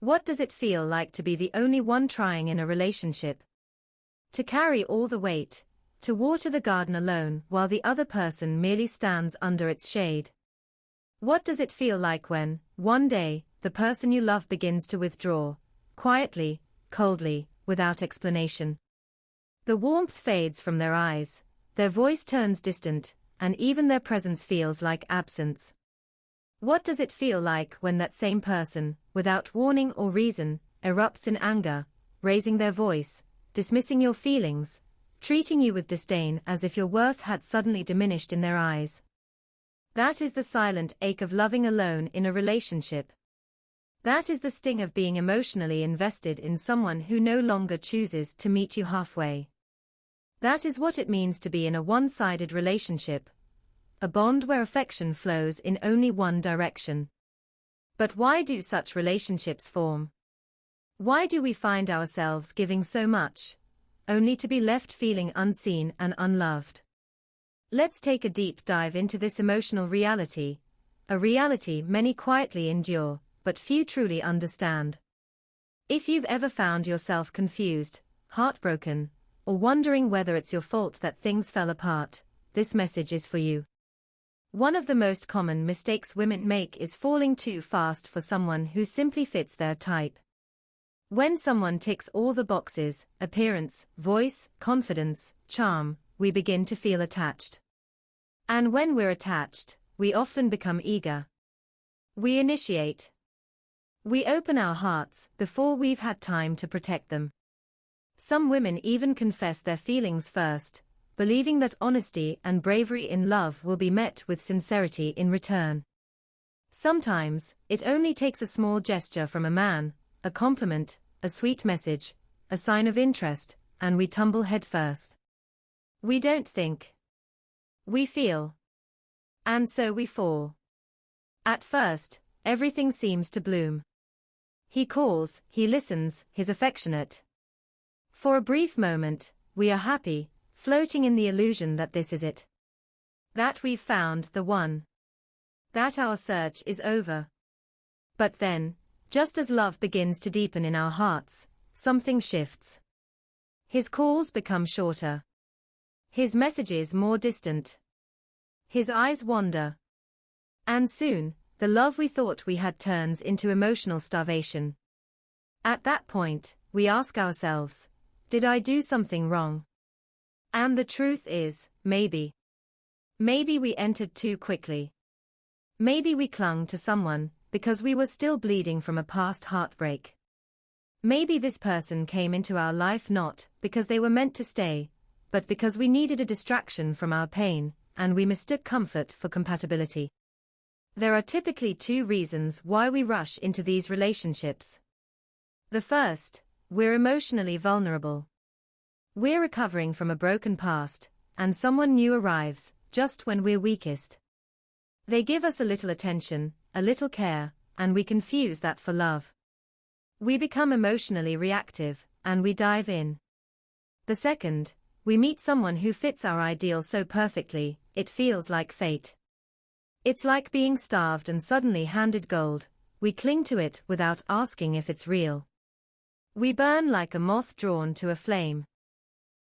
What does it feel like to be the only one trying in a relationship? To carry all the weight, to water the garden alone while the other person merely stands under its shade? What does it feel like when, one day, the person you love begins to withdraw, quietly, coldly, without explanation? The warmth fades from their eyes, their voice turns distant, and even their presence feels like absence. What does it feel like when that same person, without warning or reason, erupts in anger, raising their voice, dismissing your feelings, treating you with disdain as if your worth had suddenly diminished in their eyes? That is the silent ache of loving alone in a relationship. That is the sting of being emotionally invested in someone who no longer chooses to meet you halfway. That is what it means to be in a one-sided relationship, a bond where affection flows in only one direction. But why do such relationships form? Why do we find ourselves giving so much, only to be left feeling unseen and unloved? Let's take a deep dive into this emotional reality, a reality many quietly endure, but few truly understand. If you've ever found yourself confused, heartbroken, or wondering whether it's your fault that things fell apart, this message is for you. One of the most common mistakes women make is falling too fast for someone who simply fits their type. When someone ticks all the boxes, appearance, voice, confidence, charm, we begin to feel attached. And when we're attached, we often become eager. We initiate. We open our hearts before we've had time to protect them. Some women even confess their feelings first, believing that honesty and bravery in love will be met with sincerity in return. Sometimes, it only takes a small gesture from a man, a compliment, a sweet message, a sign of interest, and we tumble headfirst. We don't think. We feel. And so we fall. At first, everything seems to bloom. He calls, he listens, he's affectionate. For a brief moment, we are happy, floating in the illusion that this is it. That we've found the one. That our search is over. But then, just as love begins to deepen in our hearts, something shifts. His calls become shorter. His messages more distant. His eyes wander. And soon, the love we thought we had turns into emotional starvation. At that point, we ask ourselves, did I do something wrong? And the truth is, maybe. Maybe we entered too quickly. Maybe we clung to someone because we were still bleeding from a past heartbreak. Maybe this person came into our life not because they were meant to stay, but because we needed a distraction from our pain, and we mistook comfort for compatibility. There are typically two reasons why we rush into these relationships. The first, we're emotionally vulnerable. We're recovering from a broken past, and someone new arrives, just when we're weakest. They give us a little attention, a little care, and we confuse that for love. We become emotionally reactive, and we dive in. The second, we meet someone who fits our ideal so perfectly, it feels like fate. It's like being starved and suddenly handed gold. We cling to it without asking if it's real. We burn like a moth drawn to a flame.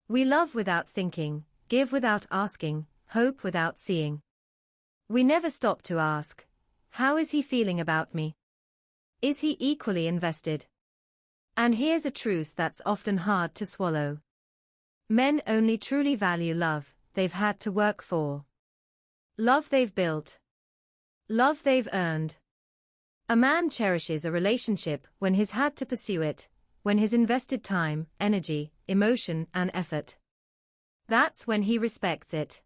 We love without thinking, give without asking, hope without seeing. We never stop to ask, how is he feeling about me? Is he equally invested? And here's a truth that's often hard to swallow. Men only truly value love they've had to work for. Love they've built. Love they've earned. A man cherishes a relationship when he's had to pursue it, when he's invested time, energy, emotion, and effort. That's when he respects it.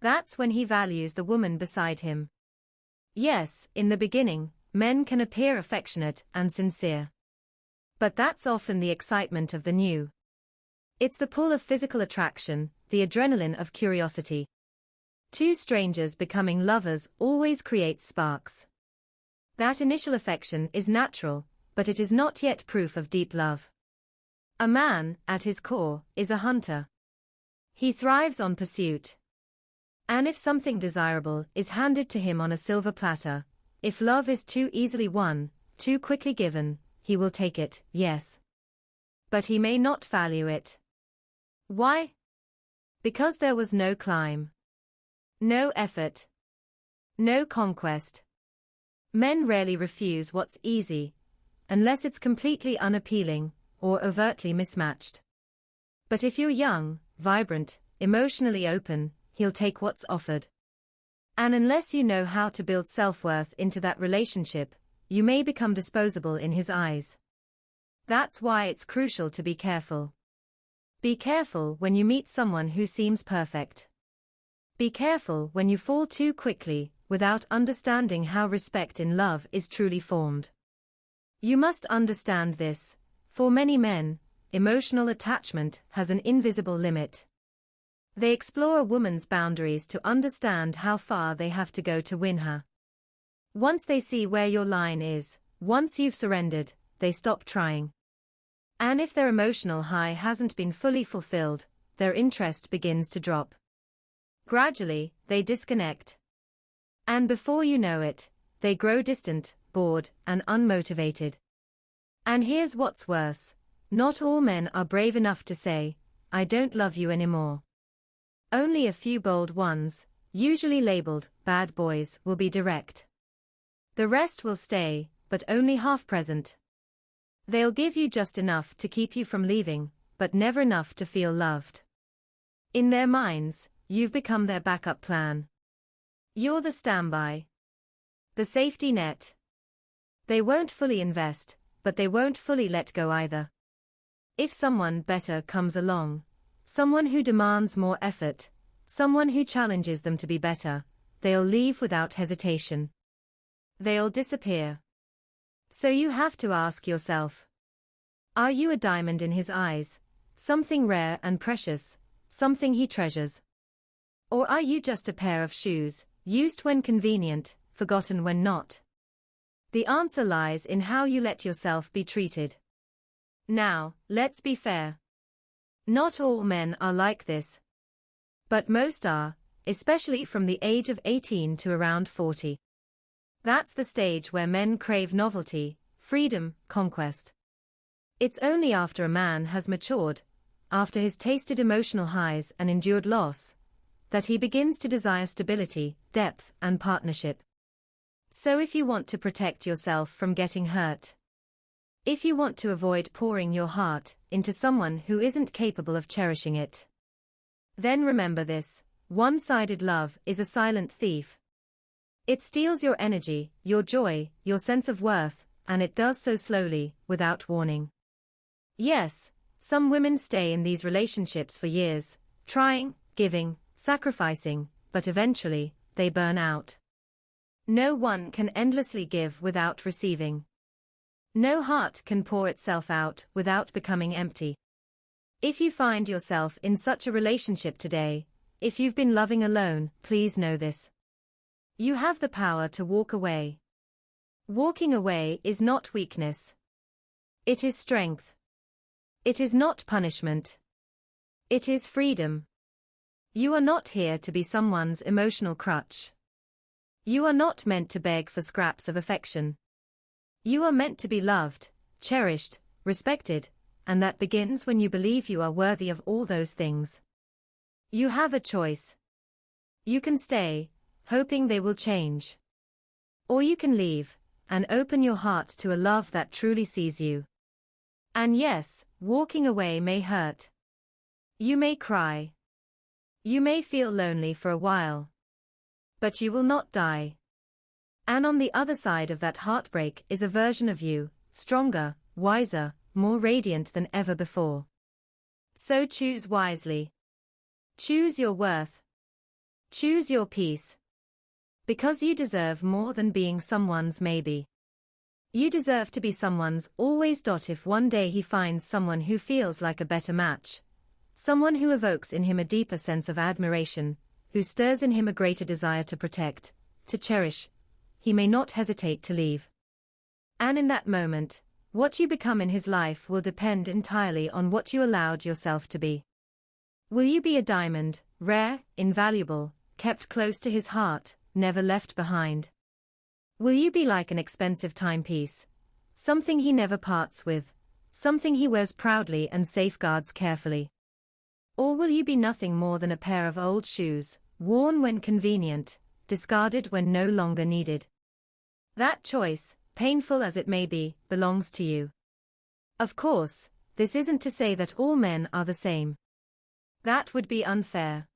That's when he values the woman beside him. Yes, in the beginning, men can appear affectionate and sincere. But that's often the excitement of the new. It's the pull of physical attraction, the adrenaline of curiosity. Two strangers becoming lovers always creates sparks. That initial affection is natural, but it is not yet proof of deep love. A man, at his core, is a hunter. He thrives on pursuit. And if something desirable is handed to him on a silver platter, if love is too easily won, too quickly given, he will take it, yes. But he may not value it. Why? Because there was no climb. No effort. No conquest. Men rarely refuse what's easy, unless it's completely unappealing or overtly mismatched. But if you're young, vibrant, emotionally open, he'll take what's offered. And unless you know how to build self-worth into that relationship, you may become disposable in his eyes. That's why it's crucial to be careful. Be careful when you meet someone who seems perfect. Be careful when you fall too quickly, without understanding how respect in love is truly formed. You must understand this. For many men, emotional attachment has an invisible limit. They explore a woman's boundaries to understand how far they have to go to win her. Once they see where your line is, once you've surrendered, they stop trying. And if their emotional high hasn't been fully fulfilled, their interest begins to drop. Gradually, they disconnect. And before you know it, they grow distant, bored, and unmotivated. And here's what's worse. Not all men are brave enough to say, "I don't love you anymore." Only a few bold ones, usually labeled bad boys, will be direct. The rest will stay, but only half present. They'll give you just enough to keep you from leaving, but never enough to feel loved. In their minds, you've become their backup plan. You're the standby. The safety net. They won't fully invest, but they won't fully let go either. If someone better comes along, someone who demands more effort, someone who challenges them to be better, they'll leave without hesitation. They'll disappear. So you have to ask yourself, are you a diamond in his eyes, something rare and precious, something he treasures? Or are you just a pair of shoes, used when convenient, forgotten when not? The answer lies in how you let yourself be treated. Now, let's be fair. Not all men are like this. But most are, especially from the age of 18 to around 40. That's the stage where men crave novelty, freedom, conquest. It's only after a man has matured, after he's tasted emotional highs and endured loss, that he begins to desire stability, depth, and partnership. So if you want to protect yourself from getting hurt, if you want to avoid pouring your heart into someone who isn't capable of cherishing it, then remember this: one-sided love is a silent thief. It steals your energy, your joy, your sense of worth, and it does so slowly, without warning. Yes, some women stay in these relationships for years, trying, giving, sacrificing, but eventually, they burn out. No one can endlessly give without receiving. No heart can pour itself out without becoming empty. If you find yourself in such a relationship today, if you've been loving alone, please know this. You have the power to walk away. Walking away is not weakness. It is strength. It is not punishment. It is freedom. You are not here to be someone's emotional crutch. You are not meant to beg for scraps of affection. You are meant to be loved, cherished, respected, and that begins when you believe you are worthy of all those things. You have a choice. You can stay, hoping they will change. Or you can leave, and open your heart to a love that truly sees you. And yes, walking away may hurt. You may cry. You may feel lonely for a while. But you will not die. And on the other side of that heartbreak is a version of you, stronger, wiser, more radiant than ever before. So choose wisely. Choose your worth. Choose your peace. Because you deserve more than being someone's maybe. You deserve to be someone's always. If one day he finds someone who feels like a better match, someone who evokes in him a deeper sense of admiration, who stirs in him a greater desire to protect, to cherish, he may not hesitate to leave. And in that moment, what you become in his life will depend entirely on what you allowed yourself to be. Will you be a diamond, rare, invaluable, kept close to his heart, never left behind? Will you be like an expensive timepiece, something he never parts with, something he wears proudly and safeguards carefully? Or will you be nothing more than a pair of old shoes, worn when convenient, discarded when no longer needed? That choice, painful as it may be, belongs to you. Of course, this isn't to say that all men are the same. That would be unfair.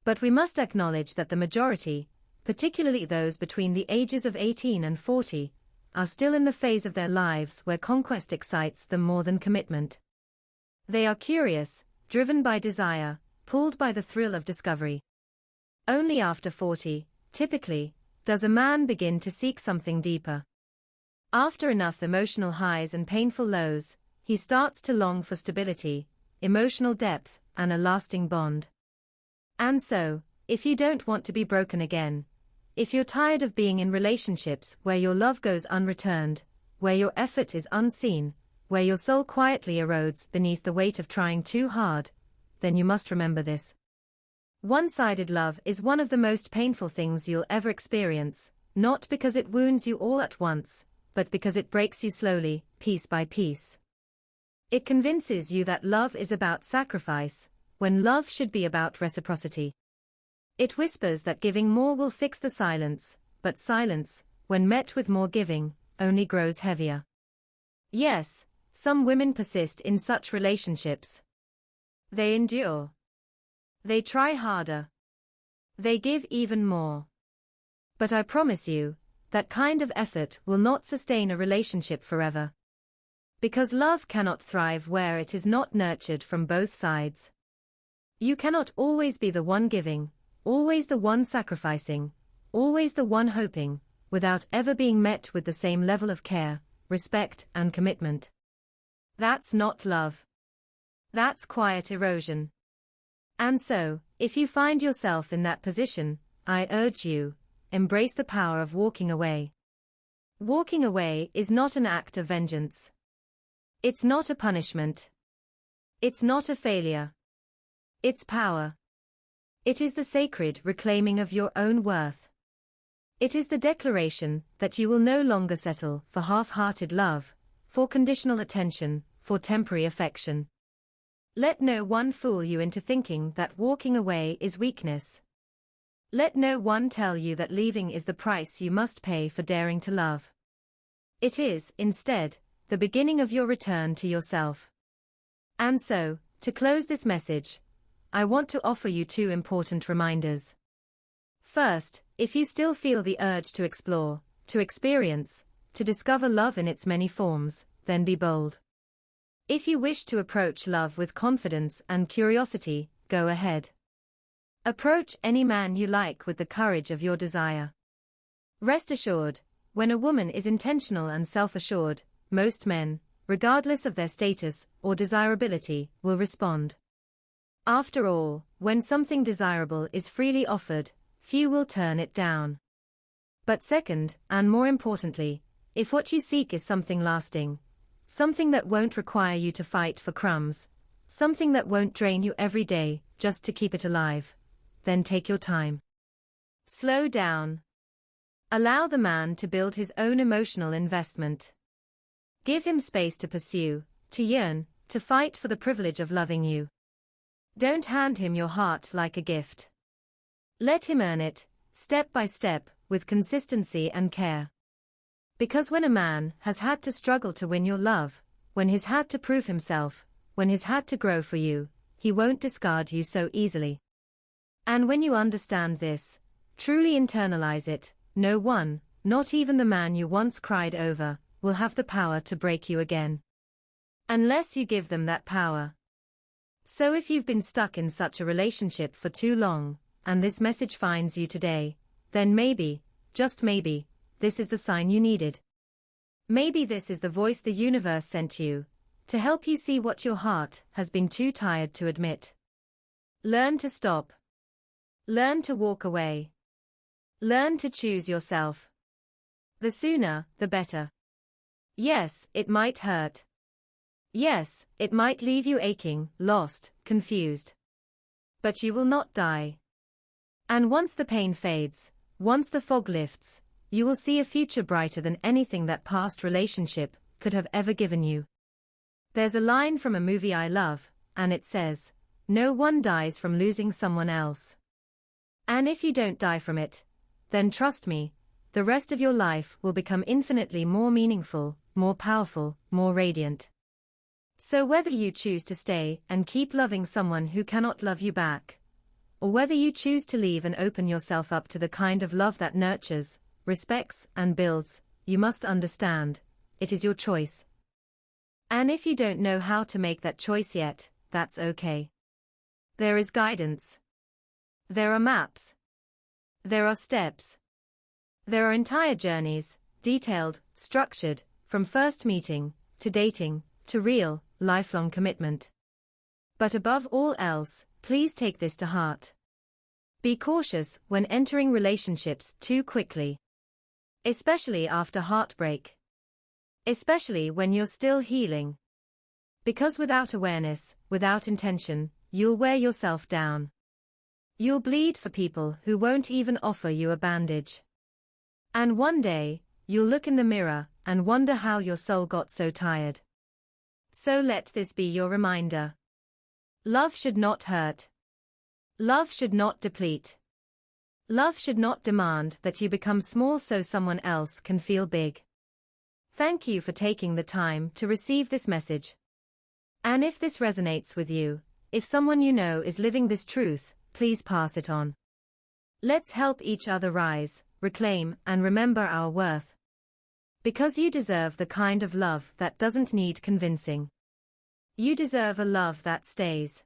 But we must acknowledge that the majority, particularly those between the ages of 18 and 40, are still in the phase of their lives where conquest excites them more than commitment. They are curious, driven by desire, pulled by the thrill of discovery. Only after 40, typically, does a man begin to seek something deeper. After enough emotional highs and painful lows, he starts to long for stability, emotional depth, and a lasting bond. And so, if you don't want to be broken again, if you're tired of being in relationships where your love goes unreturned, where your effort is unseen, where your soul quietly erodes beneath the weight of trying too hard, then you must remember this. One-sided love is one of the most painful things you'll ever experience, not because it wounds you all at once, but because it breaks you slowly, piece by piece. It convinces you that love is about sacrifice, when love should be about reciprocity. It whispers that giving more will fix the silence, but silence, when met with more giving, only grows heavier. Yes, some women persist in such relationships. They endure. They try harder. They give even more. But I promise you, that kind of effort will not sustain a relationship forever. Because love cannot thrive where it is not nurtured from both sides. You cannot always be the one giving, always the one sacrificing, always the one hoping, without ever being met with the same level of care, respect, and commitment. That's not love. That's quiet erosion. And so, if you find yourself in that position, I urge you, embrace the power of walking away. Walking away is not an act of vengeance. It's not a punishment. It's not a failure. It's power. It is the sacred reclaiming of your own worth. It is the declaration that you will no longer settle for half-hearted love, for conditional attention, for temporary affection. Let no one fool you into thinking that walking away is weakness. Let no one tell you that leaving is the price you must pay for daring to love. It is, instead, the beginning of your return to yourself. And so, to close this message, I want to offer you two important reminders. First, if you still feel the urge to explore, to experience, to discover love in its many forms, then be bold. If you wish to approach love with confidence and curiosity, go ahead. Approach any man you like with the courage of your desire. Rest assured, when a woman is intentional and self-assured, most men, regardless of their status or desirability, will respond. After all, when something desirable is freely offered, few will turn it down. But second, and more importantly, if what you seek is something lasting, something that won't require you to fight for crumbs, something that won't drain you every day just to keep it alive, then take your time. Slow down. Allow the man to build his own emotional investment. Give him space to pursue, to yearn, to fight for the privilege of loving you. Don't hand him your heart like a gift. Let him earn it, step by step, with consistency and care. Because when a man has had to struggle to win your love, when he's had to prove himself, when he's had to grow for you, he won't discard you so easily. And when you understand this, truly internalize it, no one, not even the man you once cried over, will have the power to break you again. Unless you give them that power. So if you've been stuck in such a relationship for too long, and this message finds you today, then maybe, just maybe, this is the sign you needed. Maybe this is the voice the universe sent you, to help you see what your heart has been too tired to admit. Learn to stop. Learn to walk away. Learn to choose yourself. The sooner, the better. Yes, it might hurt. Yes, it might leave you aching, lost, confused. But you will not die. And once the pain fades, once the fog lifts, you will see a future brighter than anything that past relationship could have ever given you. There's a line from a movie I love, and it says, "No one dies from losing someone else." And if you don't die from it, then trust me, the rest of your life will become infinitely more meaningful, more powerful, more radiant. So whether you choose to stay and keep loving someone who cannot love you back, or whether you choose to leave and open yourself up to the kind of love that nurtures, respects, and builds, you must understand, it is your choice. And if you don't know how to make that choice yet, that's okay. There is guidance. There are maps. There are steps. There are entire journeys, detailed, structured, from first meeting, to dating, to real, lifelong commitment. But above all else, please take this to heart. Be cautious when entering relationships too quickly. Especially after heartbreak. Especially when you're still healing. Because without awareness, without intention, you'll wear yourself down. You'll bleed for people who won't even offer you a bandage. And one day, you'll look in the mirror and wonder how your soul got so tired. So let this be your reminder. Love should not hurt. Love should not deplete. Love should not demand that you become small so someone else can feel big. Thank you for taking the time to receive this message. And if this resonates with you, if someone you know is living this truth, please pass it on. Let's help each other rise, reclaim, and remember our worth. Because you deserve the kind of love that doesn't need convincing. You deserve a love that stays.